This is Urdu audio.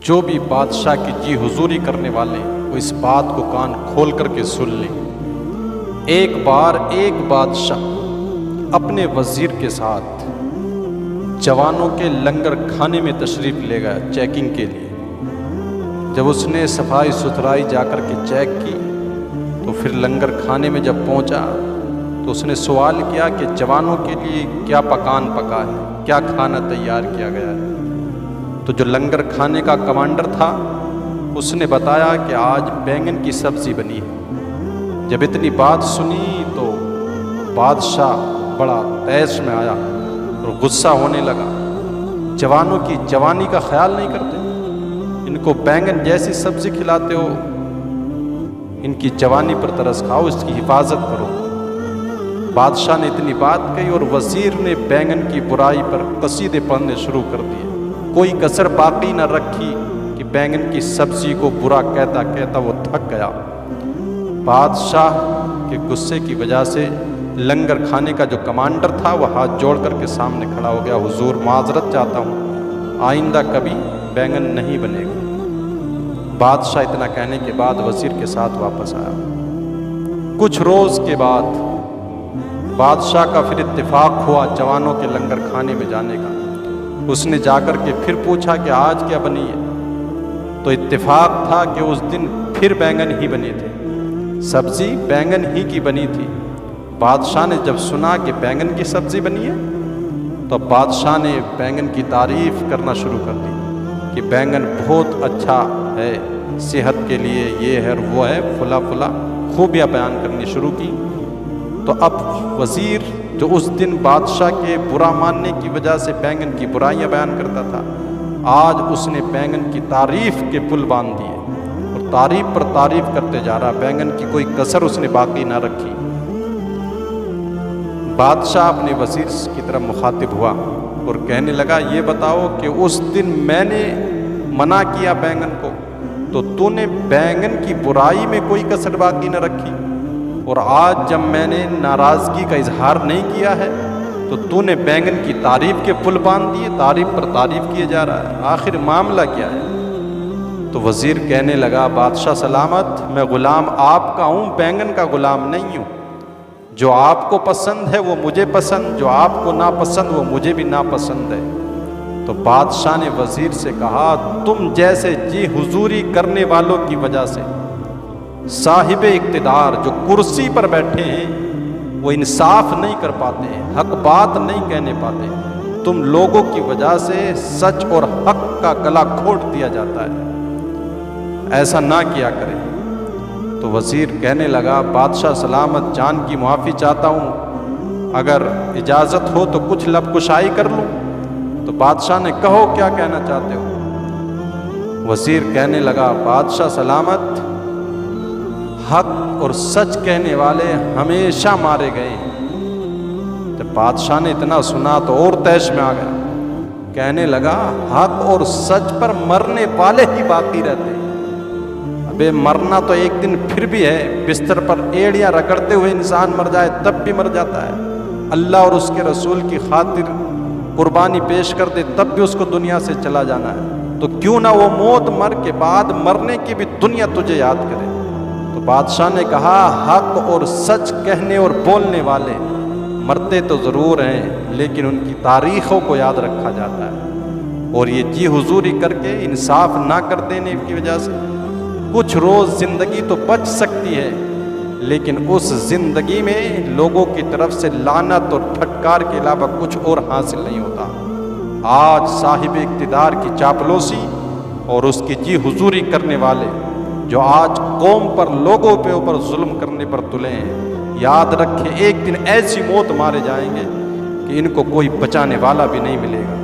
جو بھی بادشاہ کی جی حضوری کرنے والے وہ اس بات کو کان کھول کر کے سن لیں۔ ایک بار ایک بادشاہ اپنے وزیر کے ساتھ جوانوں کے لنگر کھانے میں تشریف لے گیا چیکنگ کے لیے۔ جب اس نے صفائی ستھرائی جا کر کے چیک کی تو پھر لنگر کھانے میں جب پہنچا تو اس نے سوال کیا کہ جوانوں کے لیے کیا پکان پکا ہے، کیا کھانا تیار کیا گیا ہے۔ تو جو لنگر کھانے کا کمانڈر تھا اس نے بتایا کہ آج بینگن کی سبزی بنی ہے۔ جب اتنی بات سنی تو بادشاہ بڑا تیش میں آیا اور غصہ ہونے لگا۔ جوانوں کی جوانی کا خیال نہیں کرتے، ان کو بینگن جیسی سبزی کھلاتے ہو، ان کی جوانی پر ترس کھاؤ، اس کی حفاظت کرو۔ بادشاہ نے اتنی بات کہی اور وزیر نے بینگن کی برائی پر قصیدے پڑھنے شروع کر دیے۔ کوئی کسر باقی نہ رکھی کہ بینگن کی سبزی کو برا کہتا کہتا وہ تھک گیا۔ بادشاہ کے غصے کی وجہ سے لنگر کھانے کا جو کمانڈر تھا وہ ہاتھ جوڑ کر کے سامنے کھڑا ہو گیا، حضور معذرت چاہتا ہوں، آئندہ کبھی بینگن نہیں بنے گا۔ بادشاہ اتنا کہنے کے بعد وزیر کے ساتھ واپس آیا۔ کچھ روز کے بعد بادشاہ کا پھر اتفاق ہوا جوانوں کے لنگر کھانے میں جانے کا۔ اس نے جا کر کے پھر پوچھا کہ آج کیا بنی ہے، تو اتفاق تھا کہ اس دن پھر بینگن ہی بنے تھے، سبزی بینگن ہی کی بنی تھی۔ بادشاہ نے جب سنا کہ بینگن کی سبزی بنی ہے تو بادشاہ نے بینگن کی تعریف کرنا شروع کر دی کہ بینگن بہت اچھا ہے، صحت کے لیے یہ ہے وہ ہے، فلا فلا خوبیاں بیان کرنی شروع کی۔ تو اب وزیر جو اس دن بادشاہ کے برا ماننے کی وجہ سے بینگن کی برائیاں بیان کرتا تھا، آج اس نے بینگن کی تعریف کے پل باندھ دیے اور تعریف پر تعریف کرتے جا رہا، بینگن کی کوئی کسر اس نے باقی نہ رکھی۔ بادشاہ اپنے وزیر کی طرف مخاطب ہوا اور کہنے لگا، یہ بتاؤ کہ اس دن میں نے منع کیا بینگن کو تو تو نے بینگن کی برائی میں کوئی کسر باقی نہ رکھی، اور آج جب میں نے ناراضگی کا اظہار نہیں کیا ہے تو تو نے بینگن کی تعریف کے پل باندھ دیے، تعریف پر تعریف کیے جا رہا ہے، آخر معاملہ کیا ہے؟ تو وزیر کہنے لگا، بادشاہ سلامت، میں غلام آپ کا ہوں، بینگن کا غلام نہیں ہوں۔ جو آپ کو پسند ہے وہ مجھے پسند، جو آپ کو ناپسند وہ مجھے بھی ناپسند ہے۔ تو بادشاہ نے وزیر سے کہا، تم جیسے جی حضوری کرنے والوں کی وجہ سے صاحب اقتدار جو کرسی پر بیٹھے ہیں وہ انصاف نہیں کر پاتے، حق بات نہیں کہنے پاتے، تم لوگوں کی وجہ سے سچ اور حق کا گلا گھونٹ دیا جاتا ہے، ایسا نہ کیا کرے۔ تو وزیر کہنے لگا، بادشاہ سلامت، جان کی معافی چاہتا ہوں، اگر اجازت ہو تو کچھ لب کشائی کر لوں۔ تو بادشاہ نے کہو کیا کہنا چاہتے ہو؟ وزیر کہنے لگا، بادشاہ سلامت، حق اور سچ کہنے والے ہمیشہ مارے گئے۔ جب بادشاہ نے اتنا سنا تو اور تیش میں آ گیا، کہنے لگا، حق اور سچ پر مرنے والے ہی باقی رہتے۔ ابے مرنا تو ایک دن پھر بھی ہے، بستر پر ایڑیاں رگڑتے ہوئے انسان مر جائے تب بھی مر جاتا ہے، اللہ اور اس کے رسول کی خاطر قربانی پیش کر دے تب بھی اس کو دنیا سے چلا جانا ہے، تو کیوں نہ وہ موت مر کے بعد مرنے کی بھی دنیا تجھے یاد کرے۔ تو بادشاہ نے کہا، حق اور سچ کہنے اور بولنے والے مرتے تو ضرور ہیں لیکن ان کی تاریخوں کو یاد رکھا جاتا ہے، اور یہ جی حضوری کر کے انصاف نہ کر دینے کی وجہ سے کچھ روز زندگی تو بچ سکتی ہے لیکن اس زندگی میں لوگوں کی طرف سے لعنت اور پھٹکار کے علاوہ کچھ اور حاصل نہیں ہوتا۔ آج صاحب اقتدار کی چاپلوسی اور اس کی جی حضوری کرنے والے جو آج قوم پر لوگوں پہ اوپر ظلم کرنے پر تلے ہیں، یاد رکھیں ایک دن ایسی موت مارے جائیں گے کہ ان کو کوئی بچانے والا بھی نہیں ملے گا۔